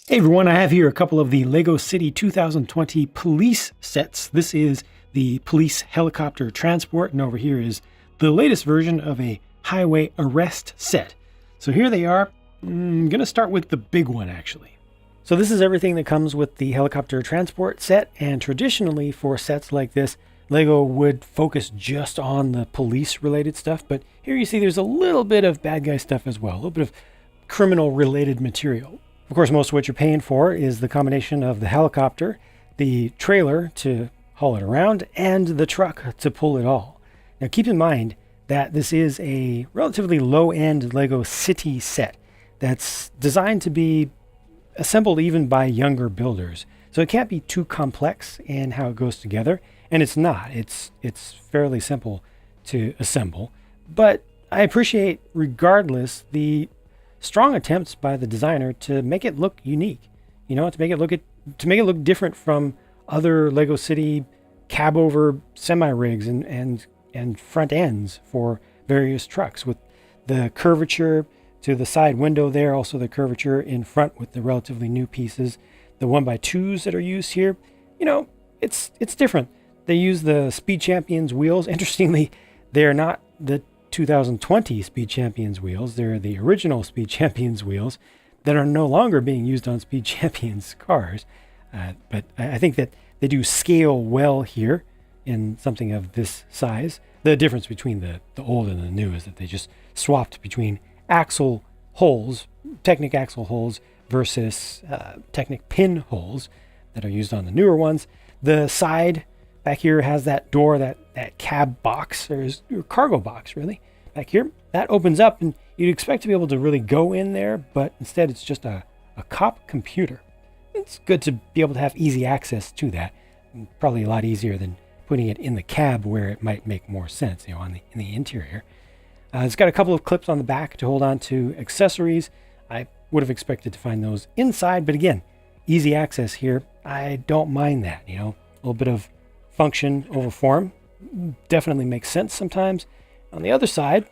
Hey everyone, I have here a couple of the LEGO City 2020 police sets. This is the police helicopter transport, and over here is the latest version of a highway arrest set. So here they are. I'm going to start with the big one actually. So this is everything that comes with the helicopter transport set, and traditionally for sets like this, LEGO would focus just on the police related stuff, but here you see there's a little bit of bad guy stuff as well, a little bit of criminal related material. Of course, most of what you're paying for is the combination of the helicopter, the trailer to haul it around, and the truck to pull it all. Now keep in mind that this is a relatively low-end LEGO City set that's designed to be assembled even by younger builders. So it can't be too complex in how it goes together, and it's not. It's fairly simple to assemble. But I appreciate, regardless, the strong attempts by the designer to make it look unique, to make it look different from other LEGO City cab over semi rigs and front ends for various trucks, with the curvature to the side window there, also the curvature in front with the relatively new pieces, the 1x2s that are used here. It's different. They use the Speed Champions wheels. Interestingly, they're not the 2020 Speed Champions wheels. They're the original Speed Champions wheels that are no longer being used on Speed Champions cars. But I think that they do scale well here in something of this size. The difference between the old and the new is that they just swapped between axle holes, Technic axle holes versus Technic pin holes that are used on the newer ones. The side back here has that door, that cab box, or cargo box really, back here. That opens up and you'd expect to be able to really go in there, but instead it's just a cop computer. It's good to be able to have easy access to that. Probably a lot easier than putting it in the cab where it might make more sense, in the interior. It's got a couple of clips on the back to hold on to accessories. I would have expected to find those inside, but again, easy access here. I don't mind that, a little bit of function over form definitely makes sense sometimes. On the other side,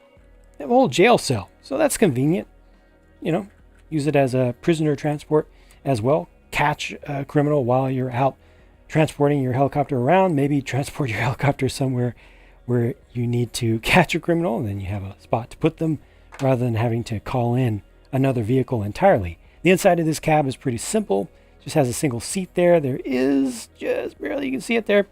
they have a whole jail cell, so that's convenient. Use it as a prisoner transport as well. Catch a criminal while you're out transporting your helicopter around. Maybe transport your helicopter somewhere where you need to catch a criminal, and then you have a spot to put them rather than having to call in another vehicle entirely. The inside of this cab is pretty simple. Just has a single seat there. There is, just barely, you can see it there,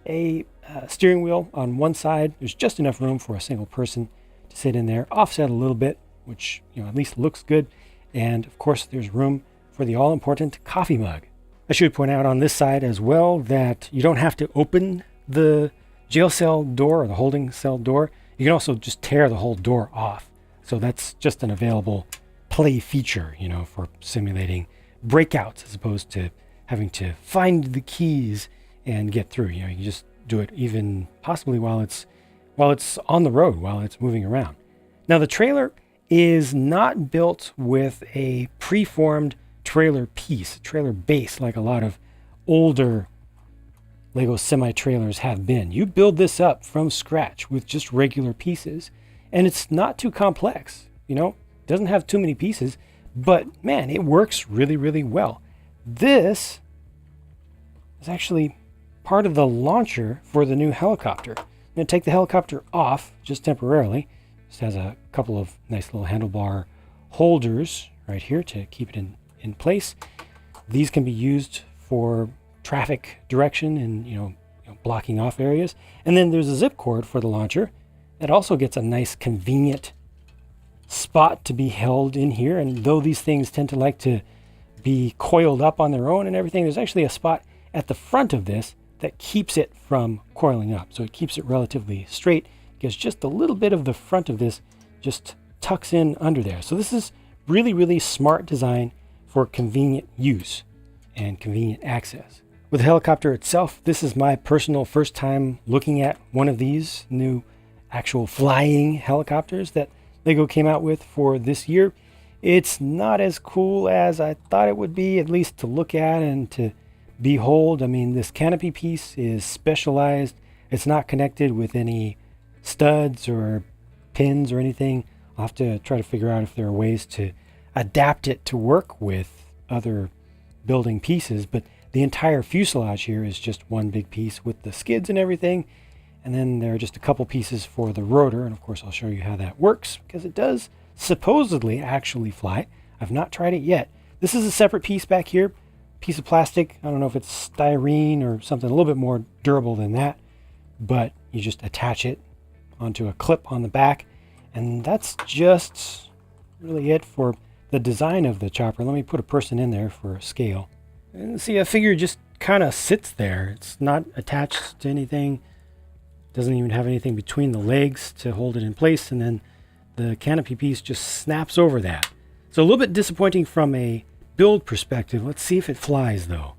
a steering wheel on one side. There's just enough room for a single person to sit in there, offset a little bit, which at least looks good. And of course there's room for the all-important coffee mug. I should point out on this side as well that you don't have to open the jail cell door or the holding cell door. You can also just tear the whole door off. So that's just an available play feature, for simulating breakouts as opposed to having to find the keys and get through. You can just do it even possibly while it's on the road, while it's moving around. Now the trailer is not built with a preformed trailer piece, trailer base, like a lot of older LEGO semi-trailers have been. You build this up from scratch with just regular pieces, and it's not too complex. Doesn't have too many pieces, but man, it works really, really well. This is actually part of the launcher for the new helicopter. I'm going to take the helicopter off just temporarily. Just has a couple of nice little handlebar holders right here to keep it in place. These can be used for traffic direction and blocking off areas. And then there's a zip cord for the launcher that also gets a nice convenient spot to be held in here. And though these things tend to like to be coiled up on their own and everything, there's actually a spot at the front of this that keeps it from coiling up. So it keeps it relatively straight, because just a little bit of the front of this just tucks in under there. So this is really, really smart design for convenient use and convenient access. With the helicopter itself, this is my personal first time looking at one of these new actual flying helicopters that LEGO came out with for this year. It's not as cool as I thought it would be, at least to look at and to behold. I mean, this canopy piece is specialized. It's not connected with any studs or pins or anything. I'll have to try to figure out if there are ways to adapt it to work with other building pieces, but the entire fuselage here is just one big piece with the skids and everything. And then there are just a couple pieces for the rotor. And of course, I'll show you how that works because it does supposedly actually fly. I've not tried it yet. This is a separate piece back here, piece of plastic. I don't know if it's styrene or something a little bit more durable than that, but you just attach it onto a clip on the back. And that's just really it for the design of the chopper. Let me put a person in there for a scale. And see, a figure just kind of sits there. It's not attached to anything. Doesn't even have anything between the legs to hold it in place. And then the canopy piece just snaps over that. So a little bit disappointing from a build perspective. Let's see if it flies though.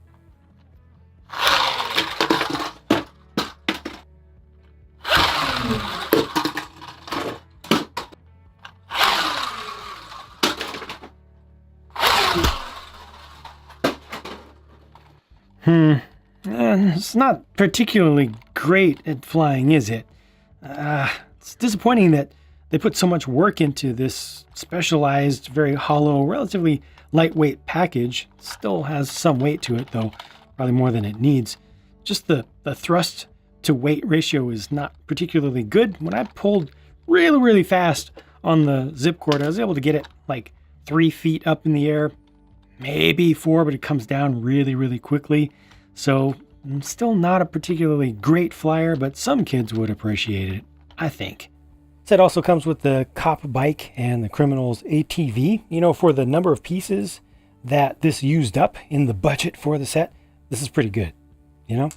It's not particularly great at flying, is it? It's disappointing that they put so much work into this specialized, very hollow, relatively lightweight package. It still has some weight to it, though, probably more than it needs. Just the thrust to weight ratio is not particularly good. When I pulled really, really fast on the zip cord, I was able to get it like 3 feet up in the air, maybe 4, but it comes down really, really quickly. So still not a particularly great flyer, but some kids would appreciate it, I think. Set also comes with the cop bike and the criminal's ATV. You know, for the number of pieces that this used up in the budget for the set, this is pretty good. You know,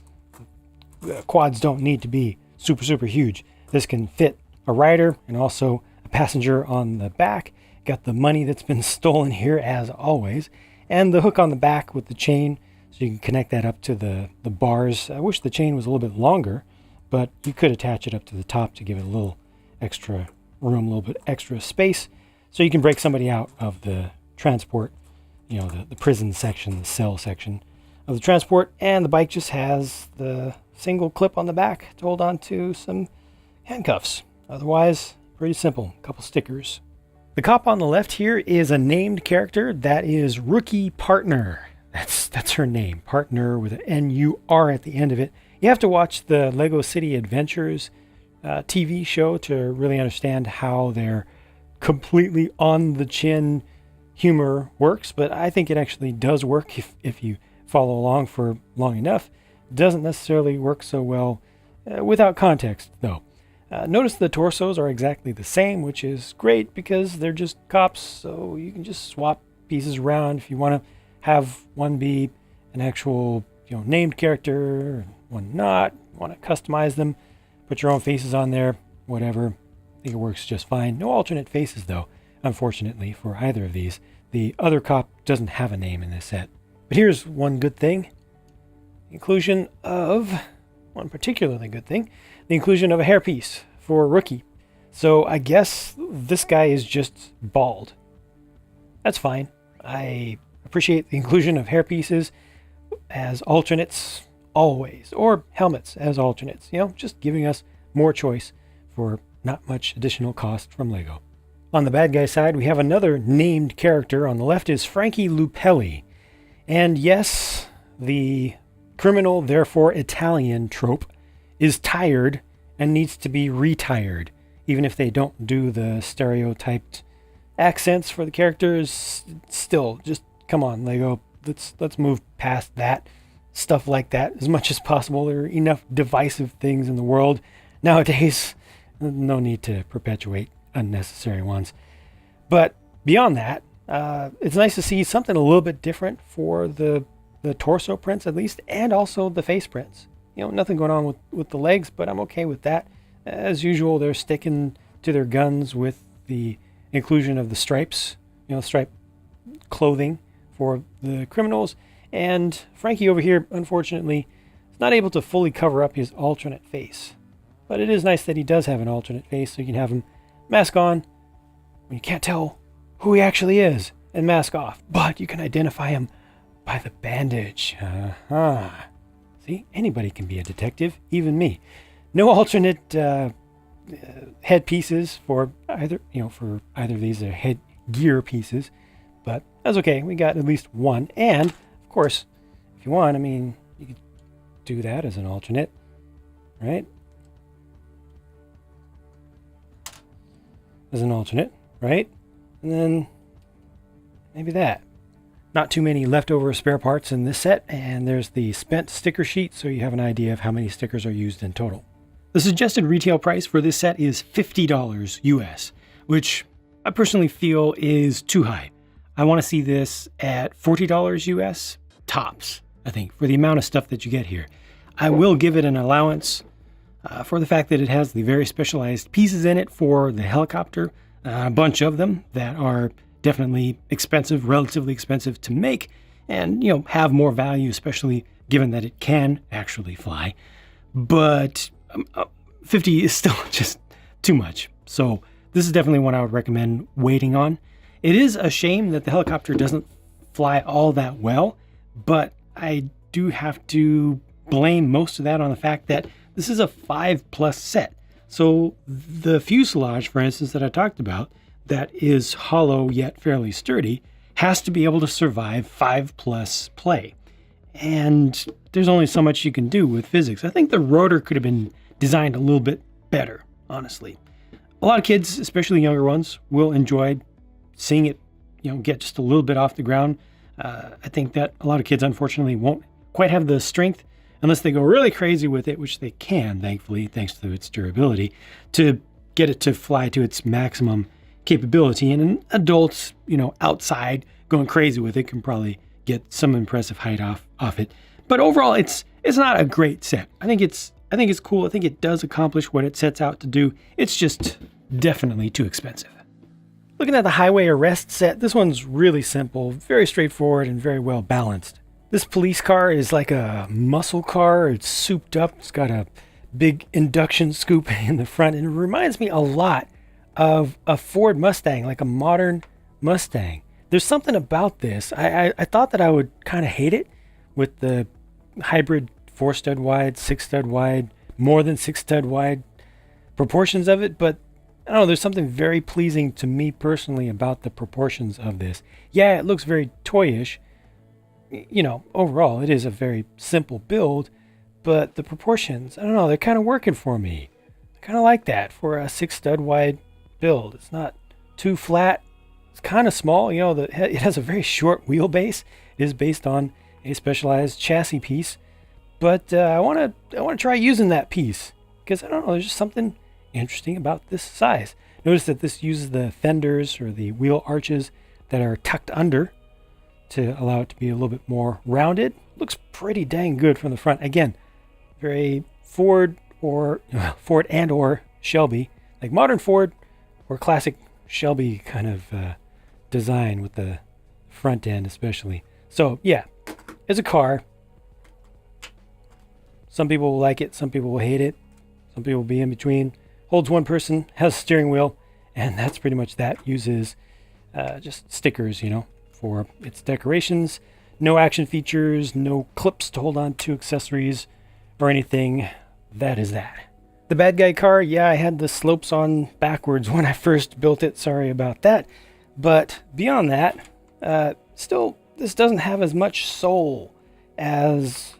quads don't need to be super, super huge. This can fit a rider and also a passenger on the back. Got the money that's been stolen here as always, and the hook on the back with the chain, so you can connect that up to the bars. I wish the chain was a little bit longer, but you could attach it up to the top to give it a little extra room, a little bit extra space, so you can break somebody out of the transport, you know, the prison section, the cell section of the transport. And the bike just has the single clip on the back to hold on to some handcuffs. Otherwise, pretty simple. A couple stickers. The cop on the left here is a named character. That is Rookie Partner. That's her name, Partner, with an N-U-R at the end of it. You have to watch the Lego City Adventures TV show to really understand how their completely on the chin humor works, but I think it actually does work if you follow along for long enough. It doesn't necessarily work so well without context, though. Notice the torsos are exactly the same, which is great because they're just cops, so you can just swap pieces around if you want to have one be an actual, you know, named character, one not. You want to customize them, put your own faces on there, whatever. I think it works just fine. No alternate faces, though, unfortunately, for either of these. The other cop doesn't have a name in this set. But here's one good thing. The inclusion of, one particularly good thing, the inclusion of a hairpiece for Rookie. So I guess this guy is just bald. That's fine. I appreciate the inclusion of hairpieces as alternates always, or helmets as alternates. You know, just giving us more choice for not much additional cost from Lego. On the bad guy side, we have another named character. On the left is Frankie Lupelli. And yes, the criminal, therefore Italian trope is tired and needs to be retired. Even if they don't do the stereotyped accents for the characters, still, just come on, Lego. Let's move past that. Stuff like that as much as possible. There are enough divisive things in the world nowadays. No need to perpetuate unnecessary ones. But beyond that, it's nice to see something a little bit different for the torso prints at least, and also the face prints. You know, nothing going on with the legs, but I'm okay with that. As usual, they're sticking to their guns with the inclusion of the stripes, you know, stripe clothing for the criminals. And Frankie over here, unfortunately, is not able to fully cover up his alternate face. But it is nice that he does have an alternate face, so you can have him mask on when you can't tell who he actually is, and mask off. But you can identify him by the bandage. See, anybody can be a detective, even me. No alternate headpieces for either, for either of these headgear pieces, but that's okay. We got at least one, and of course, if you want, I mean, you could do that as an alternate, right? As an alternate, right? And then maybe that. Not too many leftover spare parts in this set, and there's the spent sticker sheet, so you have an idea of how many stickers are used in total. The suggested retail price for this set is $50 US, which I personally feel is too high. I want to see this at $40 US tops, I think, for the amount of stuff that you get here. I will give it an allowance for the fact that it has the very specialized pieces in it for the helicopter, a bunch of them that are definitely expensive, relatively expensive to make, and, you know, have more value, especially given that it can actually fly. But 50 is still just too much. So this is definitely one I would recommend waiting on. It is a shame that the helicopter doesn't fly all that well, but I do have to blame most of that on the fact that this is a 5+ set. So the fuselage, for instance, that I talked about, that is hollow yet fairly sturdy, has to be able to survive 5+ play. And there's only so much you can do with physics. I think the rotor could have been designed a little bit better, honestly. A lot of kids, especially younger ones, will enjoy seeing it, you know, get just a little bit off the ground. I think that a lot of kids, unfortunately, won't quite have the strength unless they go really crazy with it, which they can, thankfully, thanks to its durability, to get it to fly to its maximum capability. And an adult, you know, outside going crazy with it can probably get some impressive height off it. But overall, it's not a great set. I think it's cool. I think it does accomplish what it sets out to do. It's just definitely too expensive. Looking at the highway arrest set, this one's really simple, very straightforward, and very well balanced. This police car is like a muscle car. It's souped up. It's got a big induction scoop in the front, and it reminds me a lot of a Ford Mustang, like a modern Mustang. There's something about this. I thought that I would kind of hate it with the hybrid 4-stud wide, 6-stud wide, more than 6-stud wide proportions of it, but I don't know, there's something very pleasing to me personally about the proportions of this. Yeah, it looks very toyish. You know, overall, it is a very simple build, but the proportions, I don't know, they're kind of working for me. I kind of like that for a 6-stud wide build. It's not too flat. It's kind of small. You know, it has a very short wheelbase. It is based on a specialized chassis piece, but I want to try using that piece because I don't know. There's just something interesting about this size. Notice that this uses the fenders or the wheel arches that are tucked under to allow it to be a little bit more rounded. Looks pretty dang good from the front. Again, very Ford and or Shelby, like modern Ford or classic Shelby kind of design with the front end especially. So yeah, it's a car. Some people will like it, some people will hate it, some people will be in between. Holds one person, has a steering wheel, and that's pretty much that. Uses just stickers, you know, for its decorations. No action features, no clips to hold on to accessories or anything. That is that. The bad guy car, yeah, I had the slopes on backwards when I first built it. Sorry about that. But beyond that, still, this doesn't have as much soul as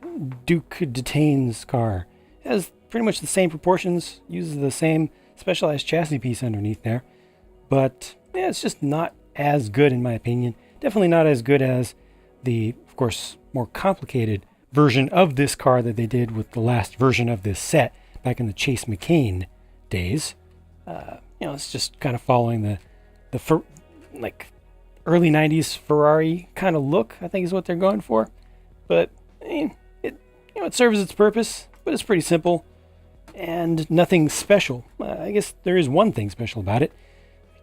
Duke Detain's car. It has pretty much the same proportions, uses the same specialized chassis piece underneath there. But yeah, it's just not as good in my opinion. Definitely not as good as the, of course, more complicated version of this car that they did with the last version of this set back in the Chase McCain days. You know, it's just kind of following the like early 90s Ferrari kind of look, I think is what they're going for. But I mean, it serves its purpose, but it's pretty simple and nothing special. I guess there is one thing special about it.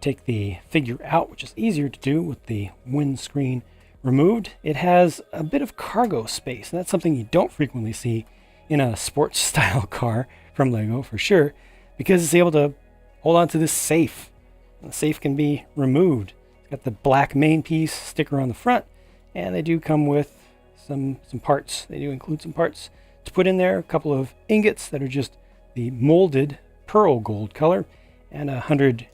Take the figure out, which is easier to do with the windscreen removed. It has a bit of cargo space, and that's something you don't frequently see in a sports style car from Lego for sure, because it's able to hold on to this safe. The safe can be removed. It's got the black main piece sticker on the front, and they do come with some parts. They do include some parts to put in there, a couple of ingots that are just the molded pearl gold color, and 100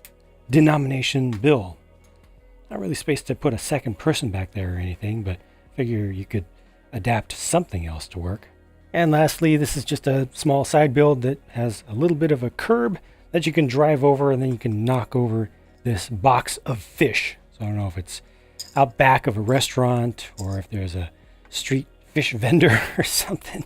denomination bill. Not really space to put a second person back there or anything, but figure you could adapt something else to work. And lastly, this is just a small side build that has a little bit of a curb that you can drive over, and then you can knock over this box of fish. So I don't know if it's out back of a restaurant or if there's a street fish vendor or something,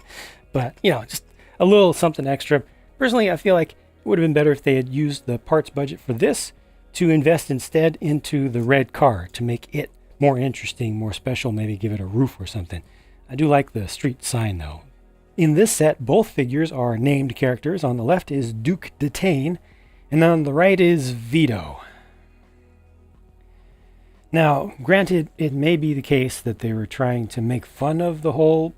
but just a little something extra. Personally, I feel like it would have been better if they had used the parts budget for this to invest instead into the red car to make it more interesting, more special, maybe give it a roof or something. I do like the street sign though. In this set, both figures are named characters. On the left is Duke Detain, and on the right is Vito. Now, granted, it may be the case that they were trying to make fun of the whole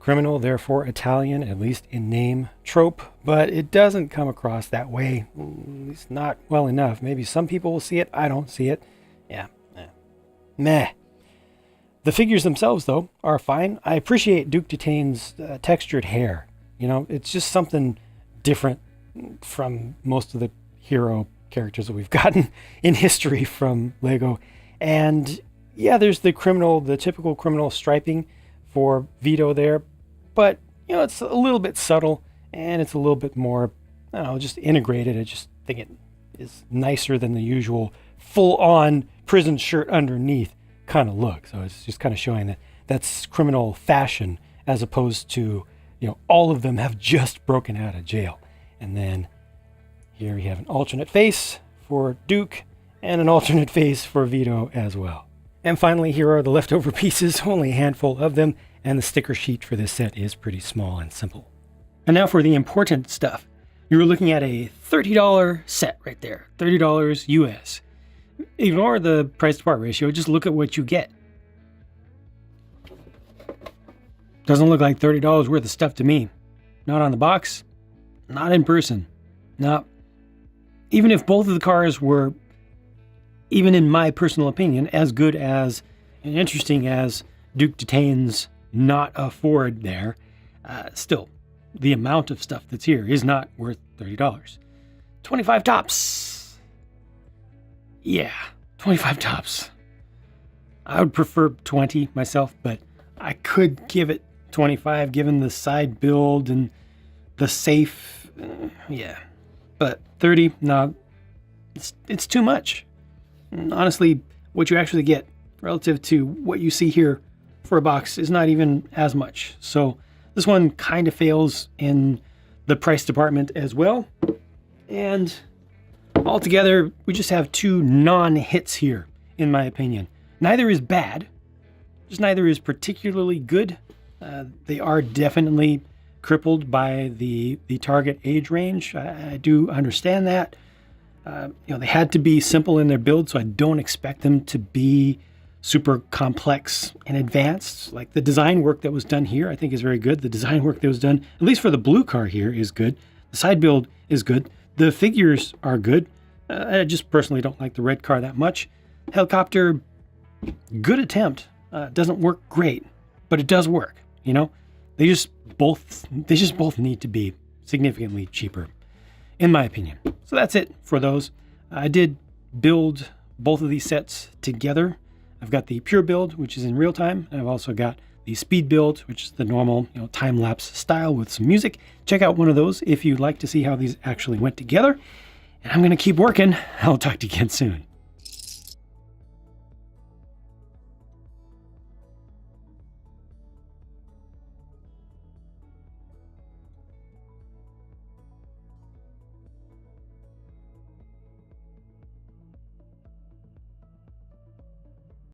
criminal, therefore Italian, at least in name, trope, but it doesn't come across that way, at least not well enough. Maybe some people will see it, I don't see it. Yeah, meh. The figures themselves, though, are fine. I appreciate Duke Detain's textured hair. It's just something different from most of the hero characters that we've gotten in history from Lego. And yeah, there's the typical criminal striping for Vito there. But, it's a little bit subtle and it's a little bit more, just integrated. I just think it is nicer than the usual full-on prison shirt underneath kind of look. So it's just kind of showing that that's criminal fashion as opposed to, all of them have just broken out of jail. And then here we have an alternate face for Duke and an alternate face for Vito as well. And finally, here are the leftover pieces, only a handful of them, and the sticker sheet for this set is pretty small and simple. And now for the important stuff. You're looking at a $30 set right there, $30 US. Ignore the price to part ratio, just look at what you get. Doesn't look like $30 worth of stuff to me. Not on the box, not in person. No. Even if both of the cars were, even in my personal opinion, as good as and interesting as Duke Detain's not a Ford there, still, the amount of stuff that's here is not worth $30. 25 tops. Yeah, 25 tops. I would prefer 20 myself, but I could give it 25 given the side build and the safe. Yeah, but 30, no, it's too much. And honestly, what you actually get relative to what you see here for a box is not even as much. So this one kind of fails in the price department as well. And altogether, we just have two non-hits here, in my opinion. Neither is bad, just neither is particularly good. They are definitely crippled by the target age range. I do understand that. They had to be simple in their build, so I don't expect them to be super complex and advanced. Like the design work that was done here, I think is very good. The design work that was done, at least for the blue car here, is good. The side build is good. The figures are good. I just personally don't like the red car that much. Helicopter, good attempt. Doesn't work great, but it does work. They just both need to be significantly cheaper, in my opinion. So that's it for those. I did build both of these sets together. I've got the pure build, which is in real time, and I've also got the speed build, which is the normal, time-lapse style with some music. Check out one of those if you'd like to see how these actually went together. And I'm going to keep working. I'll talk to you again soon.